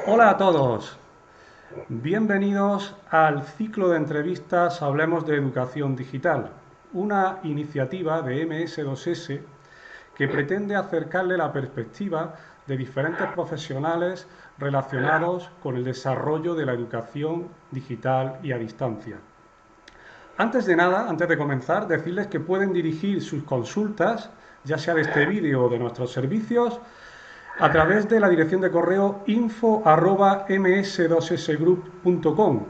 Hola a todos, bienvenidos al ciclo de entrevistas Hablemos de Educación Digital, una iniciativa de MS2S que pretende acercarle la perspectiva de diferentes profesionales relacionados con el desarrollo de la educación digital y a distancia. Antes de nada, antes de comenzar, decirles que pueden dirigir sus consultas, ya sea de este vídeo o de nuestros servicios, a través de la dirección de correo info@ms2sgroup.com.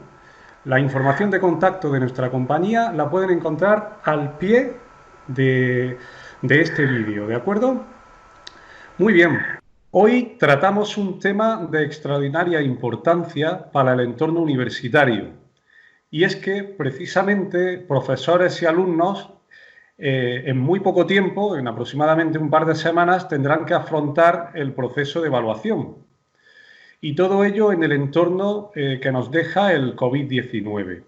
La información de contacto de nuestra compañía la pueden encontrar al pie de este vídeo, ¿de acuerdo? Muy bien, hoy tratamos un tema de extraordinaria importancia para el entorno universitario, y es que precisamente profesores y alumnos en muy poco tiempo, en aproximadamente un par de semanas, tendrán que afrontar el proceso de evaluación. Y todo ello en el entorno que nos deja el COVID-19.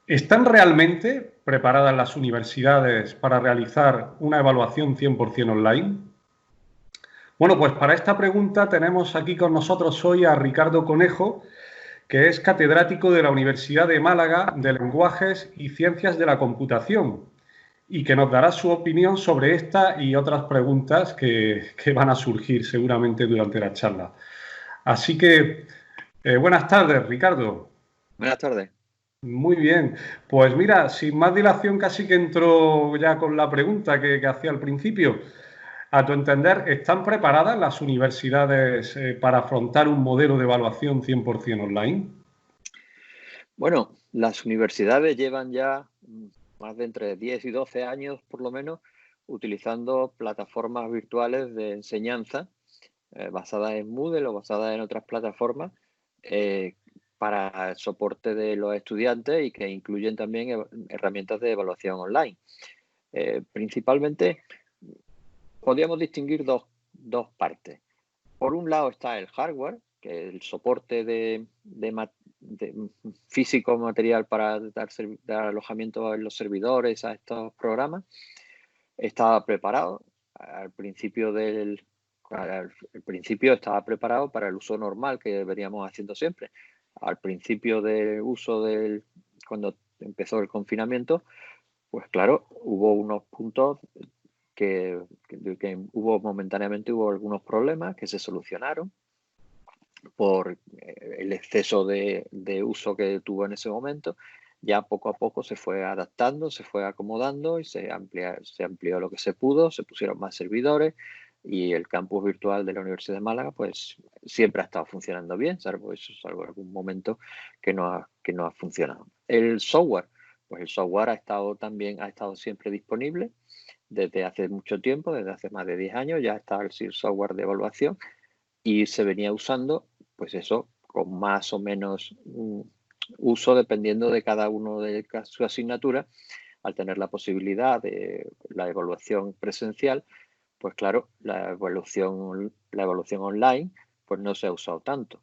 ¿Están realmente preparadas las universidades para realizar una evaluación 100% online? Bueno, pues para esta pregunta tenemos aquí con nosotros hoy a Ricardo Conejo, que es catedrático de la Universidad de Málaga de Lenguajes y Ciencias de la Computación, y que nos dará su opinión sobre esta y otras preguntas que van a surgir seguramente durante la charla. Así que, buenas tardes, Ricardo. Buenas tardes. Muy bien. Pues mira, sin más dilación casi que entro ya con la pregunta que hacía al principio. A tu entender, ¿están preparadas las universidades para afrontar un modelo de evaluación 100% online? Bueno, las universidades llevan ya más de entre 10 y 12 años, por lo menos, utilizando plataformas virtuales de enseñanza basadas en Moodle o basadas en otras plataformas para el soporte de los estudiantes y que incluyen también herramientas de evaluación online. Principalmente, podríamos distinguir dos partes. Por un lado está el hardware, que es el soporte de físico material para dar alojamiento en los servidores a estos programas. Estaba preparado al principio estaba preparado para el uso normal que veníamos haciendo siempre. Al principio del uso cuando empezó el confinamiento, pues claro, hubo unos puntos que momentáneamente hubo algunos problemas que se solucionaron por el exceso de uso que tuvo en ese momento. Ya poco a poco se fue adaptando, se fue acomodando y se amplió lo que se pudo, se pusieron más servidores y el campus virtual de la Universidad de Málaga pues siempre ha estado funcionando bien, salvo algún momento que no ha funcionado. El software, pues el software ha estado siempre disponible desde hace mucho tiempo, desde hace más de 10 años ya está el software de evaluación y se venía usando pues eso con más o menos uso dependiendo de cada uno de su asignatura. Al tener la posibilidad de la evaluación presencial, pues claro, la evaluación online pues no se ha usado tanto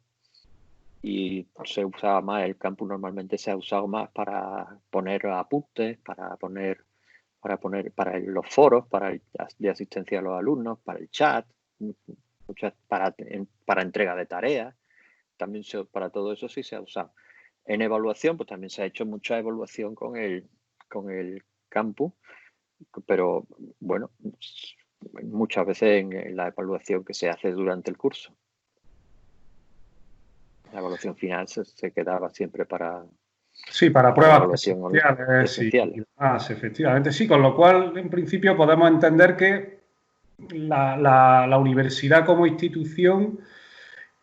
y se usaba más, el campus normalmente se ha usado más para poner apuntes, para los foros, de asistencia a los alumnos, para el chat, para entrega de tareas, también para todo eso sí se ha usado. En evaluación, pues también se ha hecho mucha evaluación con el campus, pero bueno, muchas veces en la evaluación que se hace durante el curso. La evaluación final se quedaba siempre para... Sí, para pruebas presenciales. Efectivamente, sí, con lo cual, en principio, podemos entender que la universidad como institución,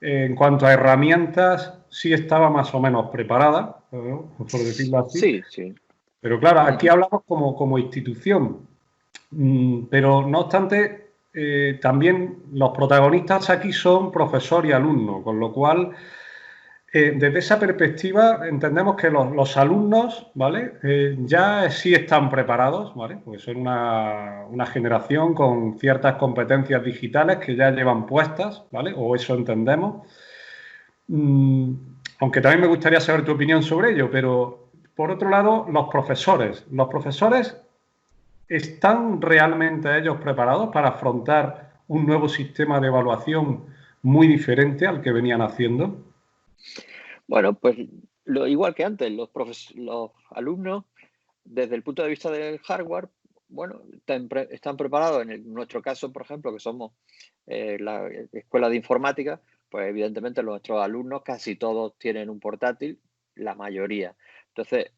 en cuanto a herramientas, sí estaba más o menos preparada, ¿no? Por decirlo así. Sí, sí. Pero claro, aquí hablamos como institución. Pero no obstante, también los protagonistas aquí son profesor y alumno, con lo cual, desde esa perspectiva, entendemos que los alumnos, ¿vale? Ya sí están preparados, ¿vale? Porque son una generación con ciertas competencias digitales que ya llevan puestas, ¿vale? O eso entendemos. Aunque también me gustaría saber tu opinión sobre ello, pero por otro lado, los profesores. ¿Los profesores están realmente ellos preparados para afrontar un nuevo sistema de evaluación muy diferente al que venían haciendo? Bueno, pues igual que antes, los alumnos, desde el punto de vista del hardware, bueno, están preparados. En nuestro caso, por ejemplo, que somos la escuela de informática, pues evidentemente nuestros alumnos casi todos tienen un portátil, la mayoría. Entonces,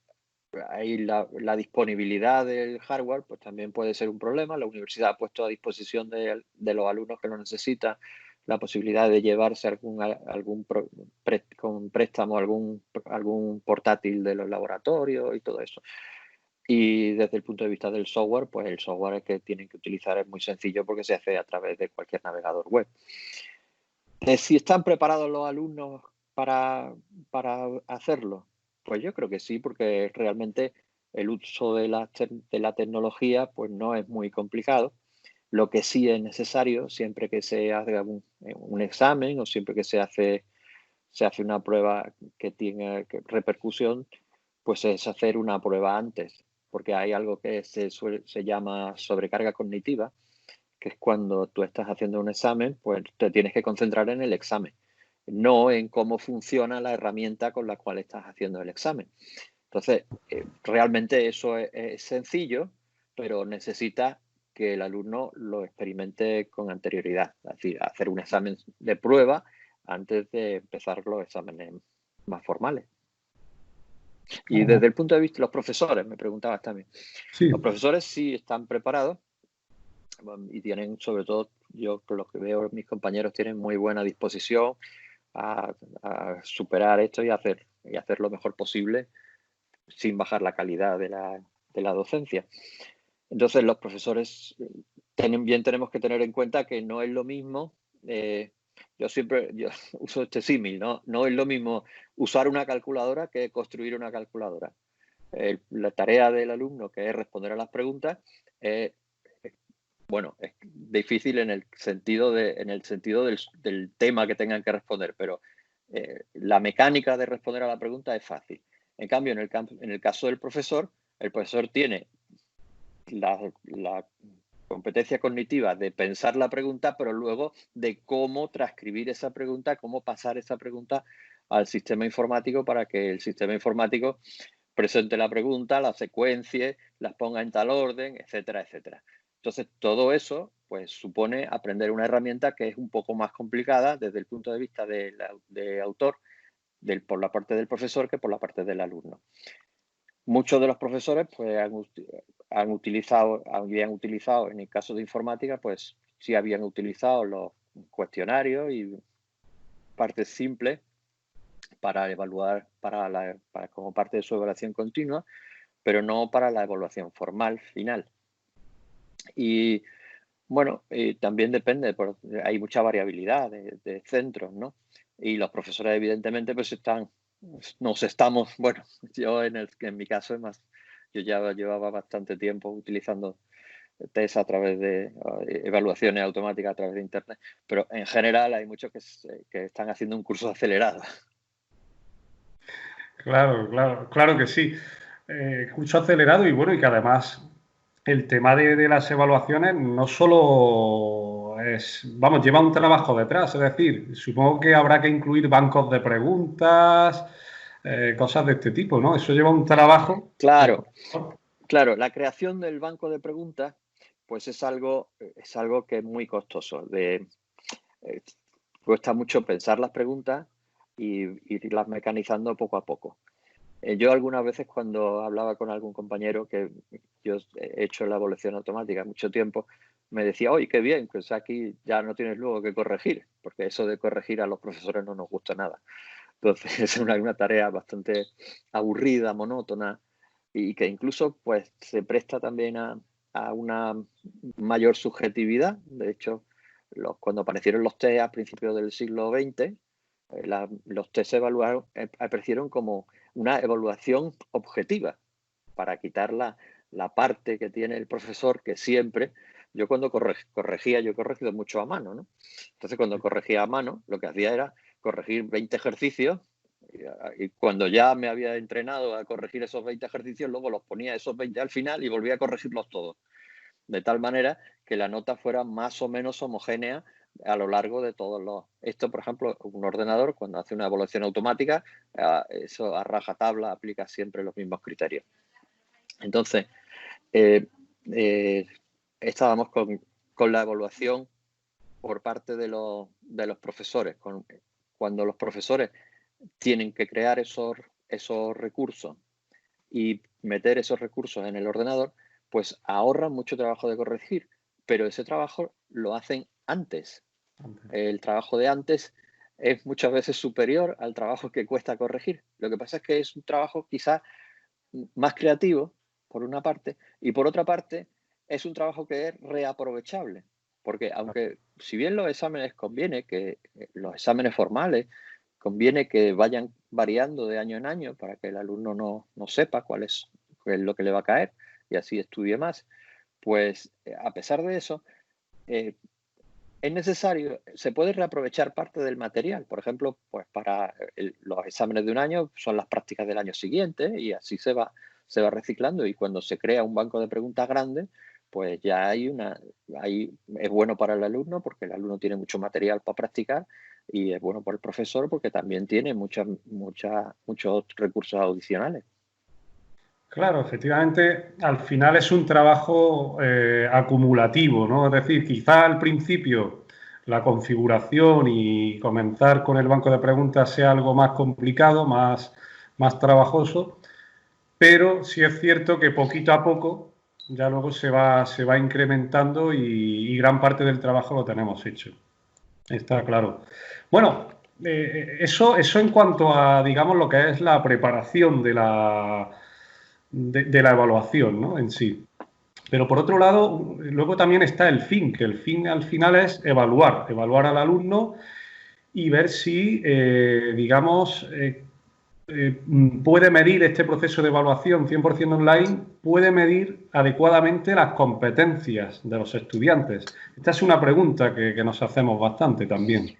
ahí la disponibilidad del hardware pues también puede ser un problema. La universidad ha puesto a disposición de los alumnos que lo necesitan la posibilidad de llevarse con préstamo algún portátil de los laboratorios y todo eso. Y desde el punto de vista del software, pues el software que tienen que utilizar es muy sencillo porque se hace a través de cualquier navegador web. Si están preparados los alumnos para hacerlo, pues yo creo que sí, porque realmente el uso de la tecnología pues no es muy complicado. Lo que sí es necesario, siempre que se haga un examen o siempre que se hace una prueba que tenga repercusión, pues es hacer una prueba antes, porque hay algo que se llama sobrecarga cognitiva, que es cuando tú estás haciendo un examen, pues te tienes que concentrar en el examen, no en cómo funciona la herramienta con la cual estás haciendo el examen. Entonces, realmente eso es sencillo, pero necesita que el alumno lo experimente con anterioridad, es decir, hacer un examen de prueba antes de empezar los exámenes más formales. Y desde el punto de vista de los profesores, me preguntabas también, Sí. los profesores sí están preparados y tienen, sobre todo, yo por lo que veo, mis compañeros tienen muy buena disposición a superar esto y hacer lo mejor posible sin bajar la calidad de la docencia. Entonces, los profesores tenemos que tener en cuenta que no es lo mismo, yo uso este símil, ¿no? No es lo mismo usar una calculadora que construir una calculadora. La tarea del alumno, que es responder a las preguntas, bueno, es difícil en el sentido del tema que tengan que responder, pero la mecánica de responder a la pregunta es fácil. En cambio, en el caso del profesor, el profesor tiene la competencia cognitiva de pensar la pregunta, pero luego de cómo transcribir esa pregunta, cómo pasar esa pregunta al sistema informático para que el sistema informático presente la pregunta, la secuencie, las ponga en tal orden, etcétera, etcétera. Entonces, todo eso pues supone aprender una herramienta que es un poco más complicada desde el punto de vista de autor, por la parte del profesor que por la parte del alumno. Muchos de los profesores pues habían utilizado, en el caso de informática, pues sí habían utilizado los cuestionarios y partes simples para evaluar, como parte de su evaluación continua, pero no para la evaluación formal final. Y bueno, también depende, hay mucha variabilidad de centros, ¿no? Y los profesores evidentemente pues bueno, yo en mi caso yo ya llevaba bastante tiempo utilizando test a través de evaluaciones automáticas a través de internet, pero en general hay muchos que están haciendo un curso acelerado. Claro que sí. Curso acelerado y bueno, y que además el tema de las evaluaciones no solo es, vamos, lleva un trabajo detrás, es decir, supongo que habrá que incluir bancos de preguntas, cosas de este tipo, ¿no? Eso lleva un trabajo. Claro, la creación del banco de preguntas, pues es algo que es muy costoso. Cuesta mucho pensar las preguntas y irlas mecanizando poco a poco. Yo algunas veces cuando hablaba con algún compañero, que yo he hecho la evaluación automática mucho tiempo, me decía, oye, qué bien, pues aquí ya no tienes luego que corregir, porque eso de corregir a los profesores no nos gusta nada. Entonces es una tarea bastante aburrida, monótona, y que incluso pues se presta también a una mayor subjetividad. De hecho, cuando aparecieron los test a principios del siglo XX, los test aparecieron como una evaluación objetiva para quitar la parte que tiene el profesor, que siempre, yo cuando corregía, yo he corregido mucho a mano, ¿no? Entonces cuando corregía a mano, lo que hacía era corregir 20 ejercicios Y cuando ya me había entrenado a corregir esos 20 ejercicios, luego los ponía esos 20 al final y volvía a corregirlos todos. De tal manera que la nota fuera más o menos homogénea a lo largo de todos los... Esto, por ejemplo, un ordenador, cuando hace una evaluación automática, eso a rajatabla aplica siempre los mismos criterios. Entonces, estábamos con la evaluación por parte de los profesores. Cuando los profesores tienen que crear esos recursos y meter esos recursos en el ordenador, pues ahorran mucho trabajo de corregir, pero ese trabajo lo hacen antes. El trabajo de antes es muchas veces superior al trabajo que cuesta corregir. Lo que pasa es que es un trabajo quizás más creativo, por una parte, y por otra parte, es un trabajo que es reaprovechable. Porque aunque, si bien los exámenes conviene que los exámenes formales conviene que vayan variando de año en año para que el alumno no sepa qué es lo que le va a caer y así estudie más, pues a pesar de eso, es necesario, se puede reaprovechar parte del material. Por ejemplo, pues para los exámenes de un año son las prácticas del año siguiente y así se va reciclando, y cuando se crea un banco de preguntas grande, pues ya es bueno para el alumno porque el alumno tiene mucho material para practicar, y es bueno para el profesor porque también tiene muchos recursos adicionales. Claro, efectivamente, al final es un trabajo acumulativo, ¿no? Es decir, quizá al principio la configuración y comenzar con el banco de preguntas sea algo más complicado, más trabajoso, pero sí es cierto que poquito a poco ya luego se va incrementando y gran parte del trabajo lo tenemos hecho. Está claro. Bueno, eso en cuanto a, digamos, lo que es la preparación de la evaluación, ¿no? En sí. Pero por otro lado, luego también está el fin, que el fin al final es evaluar al alumno y ver si, digamos, puede medir este proceso de evaluación 100% online, puede medir adecuadamente las competencias de los estudiantes. Esta es una pregunta que nos hacemos bastante también.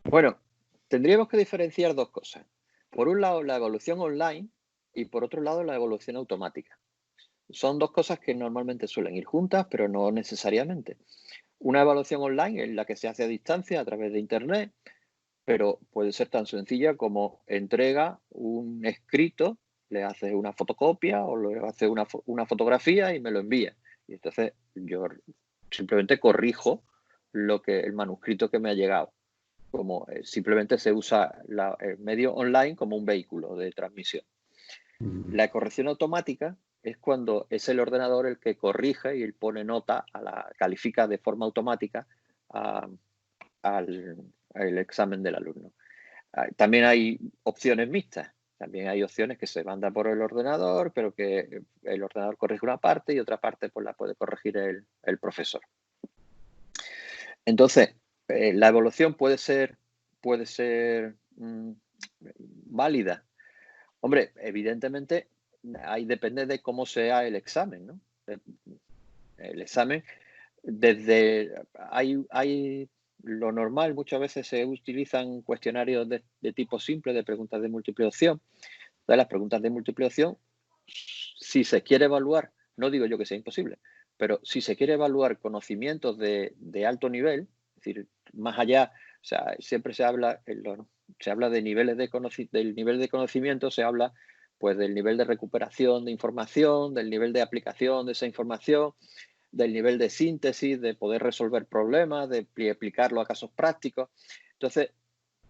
Bueno, tendríamos que diferenciar dos cosas. Por un lado, la evaluación online, y por otro lado, la evaluación automática. Son dos cosas que normalmente suelen ir juntas, pero no necesariamente. Una evaluación online es la que se hace a distancia a través de Internet, pero puede ser tan sencilla como entrega un escrito, le haces una fotocopia o le haces una fotografía y me lo envía. Y entonces yo simplemente corrijo el manuscrito que me ha llegado. Como simplemente se usa el medio online como un vehículo de transmisión. La corrección automática es cuando es el ordenador el que corrige y él pone nota, califica de forma automática al examen del alumno. También hay opciones mixtas. También hay opciones que se mandan por el ordenador, pero que el ordenador corrige una parte y otra parte pues la puede corregir el profesor. Entonces, la evaluación puede ser válida. Hombre, evidentemente depende de cómo sea el examen, ¿no? El examen, hay lo normal, muchas veces se utilizan cuestionarios de tipo simple, de preguntas de múltiple opción. Entonces, las preguntas de múltiple opción, si se quiere evaluar, no digo yo que sea imposible, pero si se quiere evaluar conocimientos de alto nivel, es decir, más allá, o sea, siempre se habla de niveles del nivel de conocimiento, se habla pues del nivel de recuperación de información, del nivel de aplicación de esa información, del nivel de síntesis, de poder resolver problemas, de aplicarlo a casos prácticos. Entonces,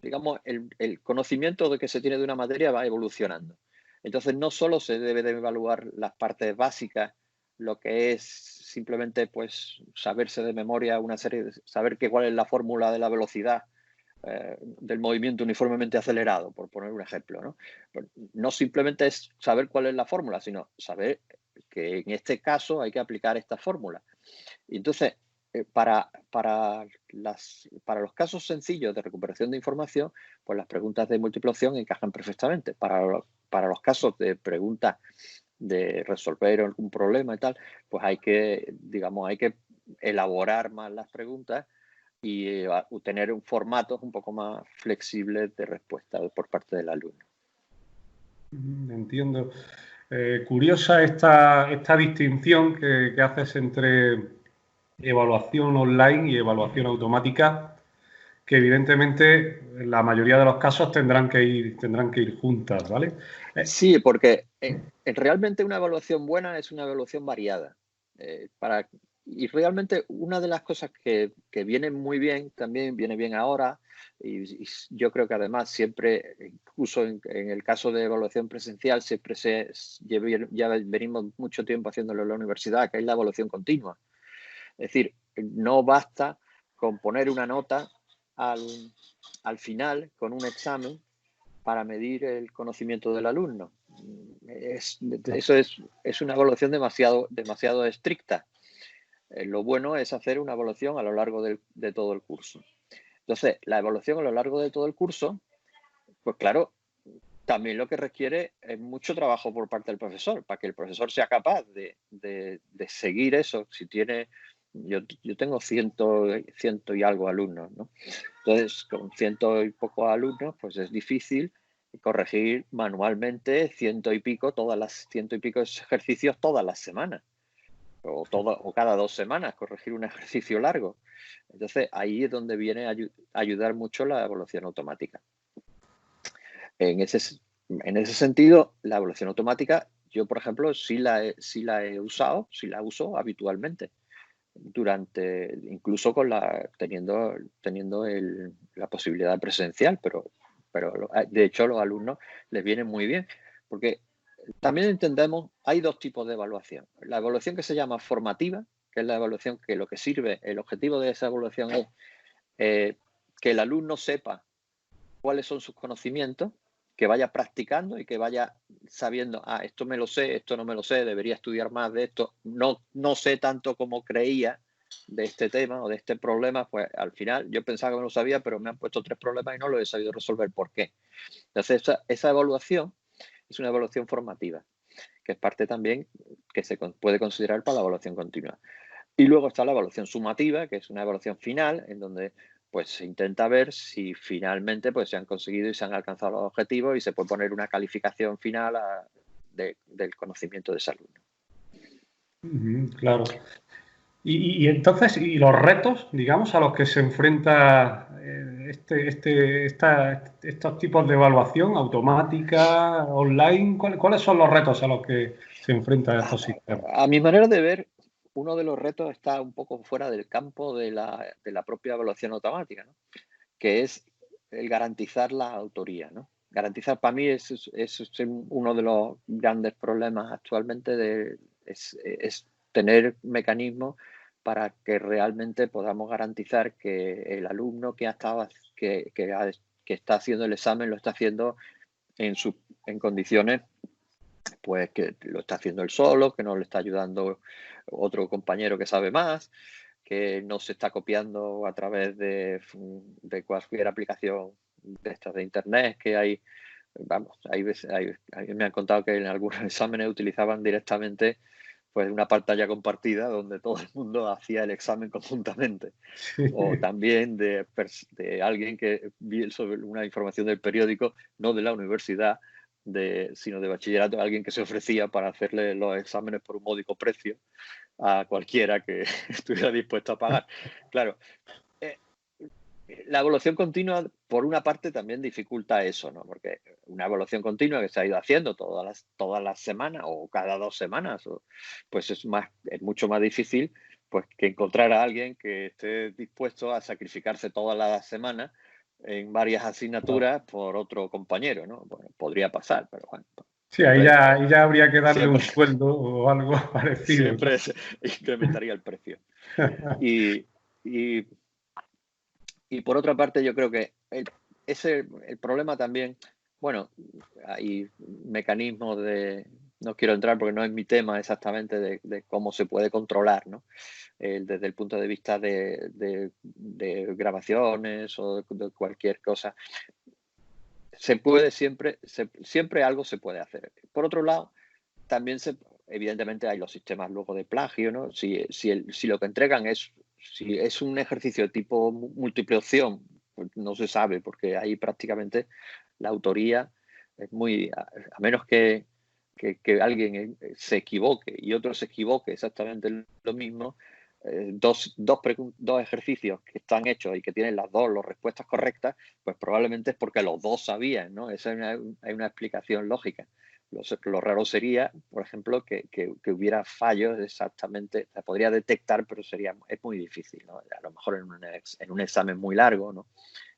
digamos, el conocimiento de que se tiene de una materia va evolucionando. Entonces, no solo se debe de evaluar las partes básicas, lo que es simplemente pues saberse de memoria saber cuál es la fórmula de la velocidad del movimiento uniformemente acelerado, por poner un ejemplo, ¿no? Pues no simplemente es saber cuál es la fórmula, sino saber que en este caso hay que aplicar esta fórmula. Y entonces, para los casos sencillos de recuperación de información, pues las preguntas de múltiple opción encajan perfectamente. Para los casos de preguntas de resolver algún problema y tal, pues hay que elaborar más las preguntas y tener un formato un poco más flexible de respuesta por parte del alumno. Entiendo. Curiosa esta distinción que haces entre evaluación online y evaluación automática, que evidentemente en la mayoría de los casos tendrán que ir juntas, ¿vale? Sí, porque realmente una evaluación buena es una evaluación variada. Para, y realmente una de las cosas que viene muy bien, también viene bien ahora, y yo creo que además siempre, incluso en el caso de evaluación presencial, siempre ya venimos mucho tiempo haciéndolo en la universidad, que es la evaluación continua. Es decir, no basta con poner una nota al final con un examen para medir el conocimiento del alumno. Eso es una evaluación demasiado estricta. Lo bueno es hacer una evaluación a lo largo de todo el curso. Entonces, la evaluación a lo largo de todo el curso, pues claro, también lo que requiere es mucho trabajo por parte del profesor, para que el profesor sea capaz de seguir eso. Si tiene, yo tengo ciento y algo alumnos, ¿no? Entonces, con ciento y pocos alumnos, pues es difícil corregir manualmente ciento y pico ejercicios todas las semanas o cada 2 semanas corregir un ejercicio largo. Entonces, ahí es donde viene a ayudar mucho la evaluación automática. En ese sentido, la evaluación automática, yo, por ejemplo, sí la uso habitualmente incluso teniendo la posibilidad presencial, pero de hecho a los alumnos les viene muy bien, porque también entendemos, hay dos tipos de evaluación. La evaluación que se llama formativa, que es la evaluación que lo que sirve, el objetivo de esa evaluación es que el alumno sepa cuáles son sus conocimientos, que vaya practicando y que vaya sabiendo, esto me lo sé, esto no me lo sé, debería estudiar más de esto, no sé tanto como creía de este tema o de este problema, pues al final yo pensaba que me lo sabía, pero me han puesto 3 problemas y no lo he sabido resolver. ¿Por qué? Entonces, esa evaluación es una evaluación formativa, que es parte también que se puede considerar para la evaluación continua. Y luego está la evaluación sumativa, que es una evaluación final, en donde pues se intenta ver si finalmente pues, se han conseguido y se han alcanzado los objetivos y se puede poner una calificación final del conocimiento de ese alumno. Claro. Y entonces, ¿y los retos, digamos, a los que se enfrenta estos tipos de evaluación automática, online? ¿Cuáles son los retos a los que se enfrentan estos sistemas? A mi manera de ver, uno de los retos está un poco fuera del campo de la propia evaluación automática, ¿no? Que es el garantizar la autoría, ¿no? Garantizar, para mí, es uno de los grandes problemas actualmente, es tener mecanismos para que realmente podamos garantizar que el alumno que está haciendo el examen lo está haciendo en condiciones, pues que lo está haciendo él solo, que no le está ayudando otro compañero que sabe más, que no se está copiando a través de cualquier aplicación de estas de internet que hay. Vamos, me han contado que en algunos exámenes utilizaban directamente pues una pantalla compartida donde todo el mundo hacía el examen conjuntamente. Sí. O también de alguien que vi sobre una información del periódico, no de la universidad, sino de bachillerato, alguien que se ofrecía para hacerle los exámenes por un módico precio a cualquiera que estuviera dispuesto a pagar. Claro, la evaluación continua, por una parte, también dificulta eso, ¿no? Porque una evaluación continua que se ha ido haciendo todas las semanas o cada 2 semanas, pues es mucho más difícil pues, que encontrar a alguien que esté dispuesto a sacrificarse todas las semanas en varias asignaturas por otro compañero, ¿no? Bueno, podría pasar, pero bueno. Sí, ahí ya habría que darle un sueldo o algo parecido. Siempre se incrementaría el precio. Y por otra parte, yo creo que el problema también, bueno, hay mecanismos no quiero entrar porque no es mi tema exactamente de cómo se puede controlar, ¿no? Desde el punto de vista de grabaciones o de cualquier cosa. Se puede siempre algo se puede hacer. Por otro lado, también evidentemente hay los sistemas luego de plagio, ¿no? Si lo que entregan si es un ejercicio tipo múltiple opción, pues no se sabe, porque ahí prácticamente la autoría Es muy, a menos que alguien se equivoque y otro se equivoque exactamente lo mismo, dos ejercicios que están hechos y que tienen las respuestas correctas, pues probablemente es porque los dos sabían, ¿no? Esa hay una explicación lógica. Lo raro sería, por ejemplo, que hubiera fallos exactamente, se podría detectar, pero es muy difícil, ¿no? A lo mejor en un examen muy largo, ¿no?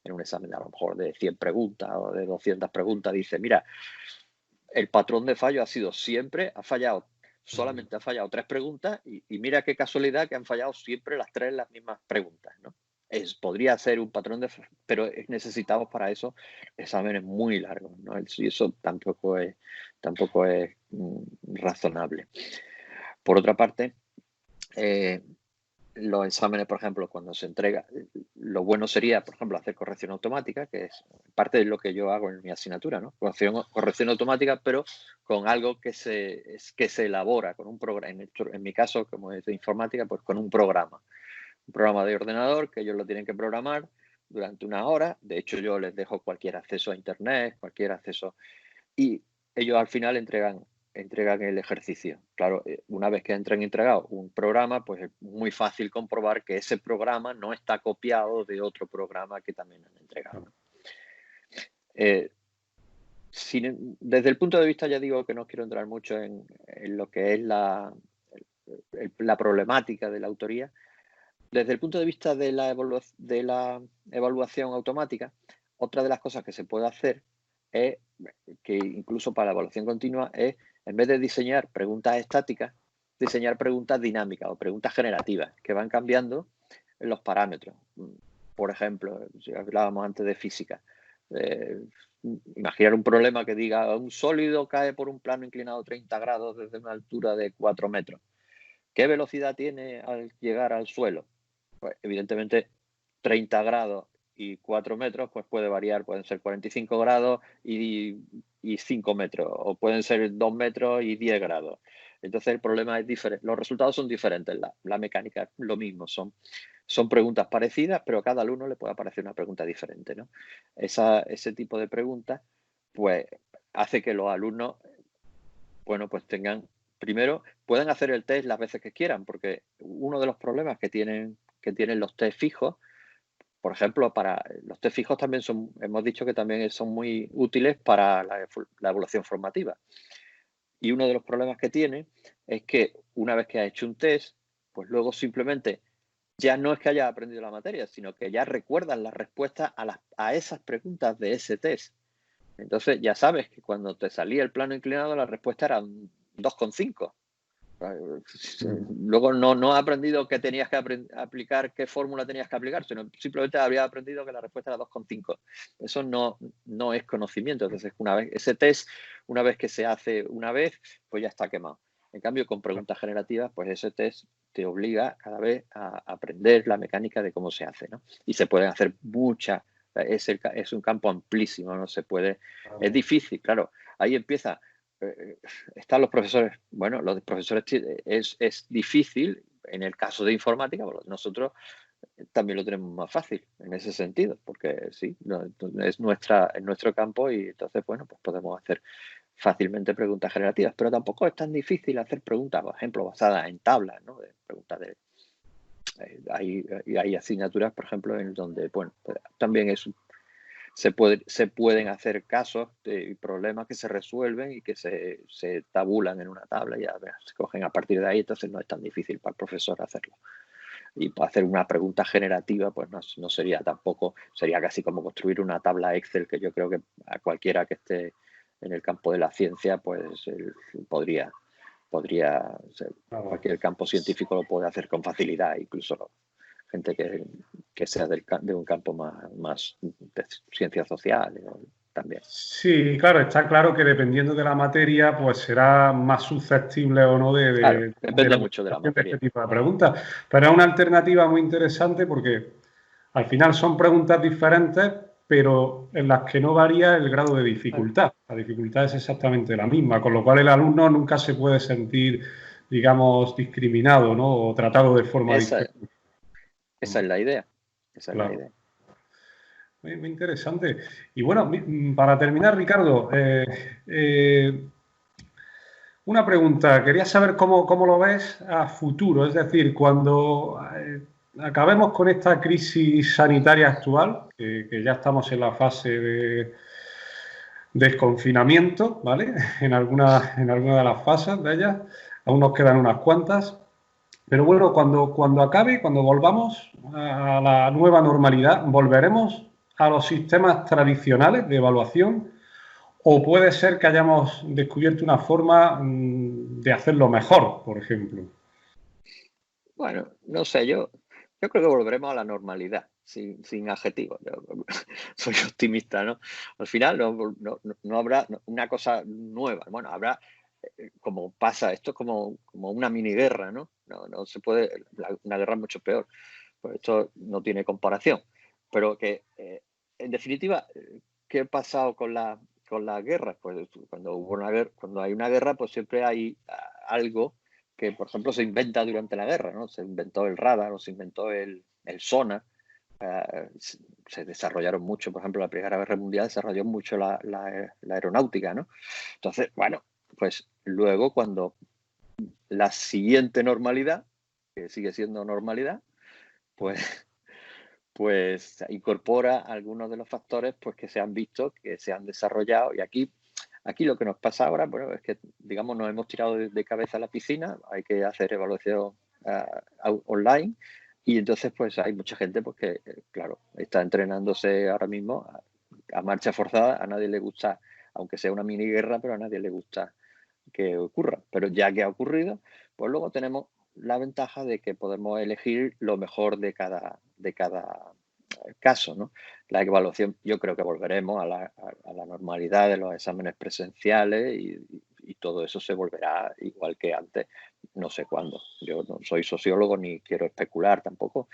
En un examen a lo mejor de 100 preguntas o de 200 preguntas, dice, mira, el patrón de fallo ha sido siempre, solamente ha fallado 3 preguntas y mira qué casualidad que han fallado siempre las mismas preguntas, ¿no? Podría ser un patrón de fallo, pero necesitamos para eso exámenes muy largos, ¿no? Y eso tampoco es razonable. Por otra parte, los exámenes, por ejemplo, cuando se entrega, lo bueno sería, por ejemplo, hacer corrección automática, que es parte de lo que yo hago en mi asignatura, ¿no? Corrección automática, pero con algo que se elabora con un programa. En mi caso, como es de informática, pues con un programa de ordenador que ellos lo tienen que programar durante una hora. De hecho, yo les dejo cualquier acceso a internet, cualquier acceso, y ellos al final entregan el ejercicio. Claro, una vez que entregado un programa, pues es muy fácil comprobar que ese programa no está copiado de otro programa que también han entregado. Desde el punto de vista, ya digo que no quiero entrar mucho en lo que es la problemática de la autoría. Desde el punto de vista de la evaluación automática, otra de las cosas que se puede hacer es, que incluso para la evaluación continua, es, en vez de diseñar preguntas estáticas, diseñar preguntas dinámicas o preguntas generativas que van cambiando los parámetros. Por ejemplo, si hablábamos antes de física, imaginar un problema que diga un sólido cae por un plano inclinado 30 grados desde una altura de 4 metros. ¿Qué velocidad tiene al llegar al suelo? Pues evidentemente 30 grados y 4 metros pues puede variar, pueden ser 45 grados y 5 metros, o pueden ser 2 metros y 10 grados. Entonces el problema es diferente, los resultados son diferentes, la mecánica es lo mismo, son preguntas parecidas, pero a cada alumno le puede aparecer una pregunta diferente, ¿no? Ese tipo de preguntas pues hace que los alumnos, bueno, pues primero pueden hacer el test las veces que quieran, porque uno de los problemas que tienen los test fijos, por ejemplo, para los test fijos también hemos dicho que también son muy útiles para la evaluación formativa. Y uno de los problemas que tiene es que una vez que has hecho un test, pues luego simplemente ya no es que hayas aprendido la materia, sino que ya recuerdas las respuestas a esas preguntas de ese test. Entonces ya sabes que cuando te salía el plano inclinado la respuesta era 2,5. Luego no has aprendido que tenías que aplicar, qué fórmula tenías que aplicar, sino simplemente habías aprendido que la respuesta era 2,5. Eso no es conocimiento. Entonces, ese test, una vez que se hace una vez, pues ya está quemado. En cambio, con preguntas generativas, pues ese test te obliga cada vez a aprender la mecánica de cómo se hace, ¿no? Y se pueden hacer muchas. Es un campo amplísimo, no se puede. Es difícil, claro. Ahí empieza. Están los profesores. Bueno, los profesores es difícil en el caso de informática, porque nosotros también lo tenemos más fácil en ese sentido, porque sí, es nuestro campo y entonces, bueno, pues podemos hacer fácilmente preguntas generativas, pero tampoco es tan difícil hacer preguntas, por ejemplo, basadas en tablas, ¿no? De preguntas hay asignaturas, por ejemplo, en donde, bueno, pues también se pueden hacer casos de problemas que se resuelven y que se tabulan en una tabla y ya se cogen a partir de ahí, entonces no es tan difícil para el profesor hacerlo. Y para hacer una pregunta generativa, pues no sería tampoco, sería casi como construir una tabla Excel, que yo creo que a cualquiera que esté en el campo de la ciencia, pues podría ser, cualquier campo científico lo puede hacer con facilidad, incluso gente que sea de un campo más de ciencias sociales también. Sí, claro, está claro que dependiendo de la materia, pues será más susceptible o no Claro, depende mucho de la materia. Este tipo de preguntas. Pero es una alternativa muy interesante porque al final son preguntas diferentes, pero en las que no varía el grado de dificultad. La dificultad es exactamente la misma, con lo cual el alumno nunca se puede sentir, digamos, discriminado, ¿no? O tratado de forma diferente. Esa es la idea. Esa Claro. es la idea. Muy interesante. Y bueno, para terminar, Ricardo, una pregunta. Quería saber cómo lo ves a futuro. Es decir, cuando acabemos con esta crisis sanitaria actual, que ya estamos en la fase de desconfinamiento, ¿vale? En alguna de las fases de ellas. Aún nos quedan unas cuantas. Pero bueno, cuando acabe, cuando volvamos a la nueva normalidad, ¿volveremos a los sistemas tradicionales de evaluación? ¿O puede ser que hayamos descubierto una forma de hacerlo mejor, por ejemplo? Bueno, no sé, yo creo que volveremos a la normalidad, sin adjetivos. Yo soy optimista, ¿no? Al final no habrá una cosa nueva. Bueno, habrá, como pasa, esto es como una mini guerra, ¿no? No se puede, una guerra es mucho peor. Pues esto no tiene comparación. Pero que, en definitiva, ¿qué ha pasado con las guerras? Pues cuando hay una guerra, pues siempre hay algo que, por ejemplo, se inventa durante la guerra, ¿no? Se inventó el radar o se inventó el sonar. Se desarrollaron mucho, por ejemplo, la Primera Guerra Mundial desarrolló mucho la aeronáutica, ¿no? Entonces, bueno, pues luego cuando la siguiente normalidad, que sigue siendo normalidad, pues incorpora algunos de los factores pues que se han visto, que se han desarrollado. Y aquí lo que nos pasa ahora, bueno, es que, digamos, nos hemos tirado de cabeza a la piscina, hay que hacer evaluación online, y entonces pues hay mucha gente pues que, claro, está entrenándose ahora mismo a marcha forzada. A nadie le gusta, aunque sea una mini guerra, pero a nadie le gusta que ocurra. Pero ya que ha ocurrido, pues luego tenemos la ventaja de que podemos elegir lo mejor de cada caso, ¿no? La evaluación, yo creo que volveremos a la normalidad de los exámenes presenciales y todo eso se volverá igual que antes, no sé cuándo. Yo no soy sociólogo ni quiero especular tampoco,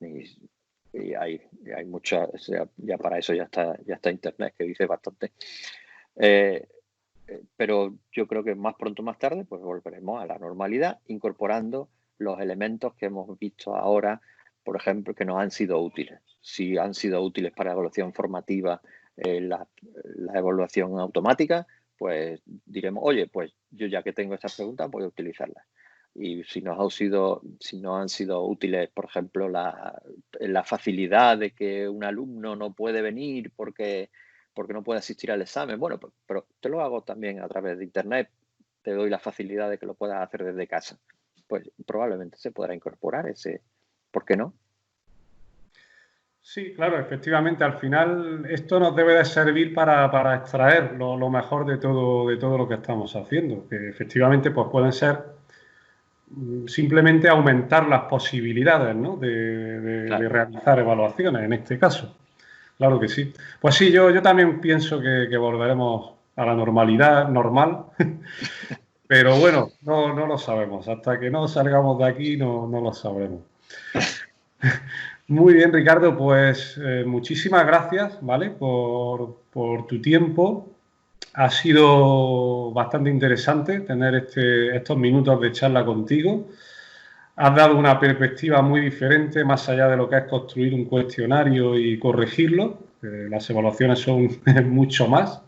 y hay mucha, o sea, ya para eso ya está Internet, que dice bastante. Pero yo creo que más pronto o más tarde pues volveremos a la normalidad, incorporando los elementos que hemos visto ahora, por ejemplo, que nos han sido útiles. Si han sido útiles para evaluación formativa, la evaluación automática, pues diremos, oye, pues yo ya que tengo estas preguntas voy a utilizarlas. Y si no han sido útiles, por ejemplo, la facilidad de que un alumno no puede venir porque no puede asistir al examen, bueno, pues, pero te lo hago también a través de Internet, te doy la facilidad de que lo puedas hacer desde casa. Pues probablemente se podrá incorporar ese, ¿por qué no? Sí, claro, efectivamente, al final esto nos debe de servir para extraer lo mejor de todo lo que estamos haciendo, que efectivamente pues pueden ser simplemente aumentar las posibilidades, ¿no? de Claro. realizar evaluaciones en este caso. Claro que sí. Pues sí, yo también pienso que volveremos a la normalidad normal, pero bueno, no lo sabemos. Hasta que no salgamos de aquí no lo sabremos. Muy bien, Ricardo, pues muchísimas gracias, ¿vale? Por tu tiempo. Ha sido bastante interesante tener estos minutos de charla contigo. Has dado una perspectiva muy diferente, más allá de lo que es construir un cuestionario y corregirlo. Las evaluaciones son mucho más.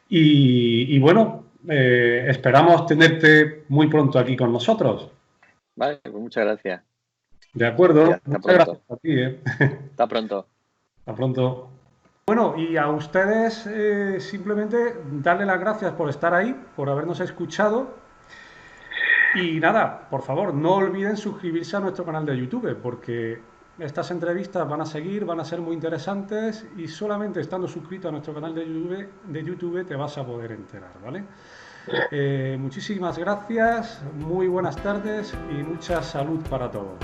Y bueno, esperamos tenerte muy pronto aquí con nosotros. Vale, pues muchas gracias. De acuerdo. Hasta Muchas pronto. gracias a ti, ¿eh? Hasta pronto. Hasta pronto. Bueno, y a ustedes simplemente darle las gracias por estar ahí, por habernos escuchado. Y nada, por favor, no olviden suscribirse a nuestro canal de YouTube, porque estas entrevistas van a seguir, van a ser muy interesantes y solamente estando suscrito a nuestro canal de YouTube te vas a poder enterar, ¿vale? Muchísimas gracias, muy buenas tardes y mucha salud para todos.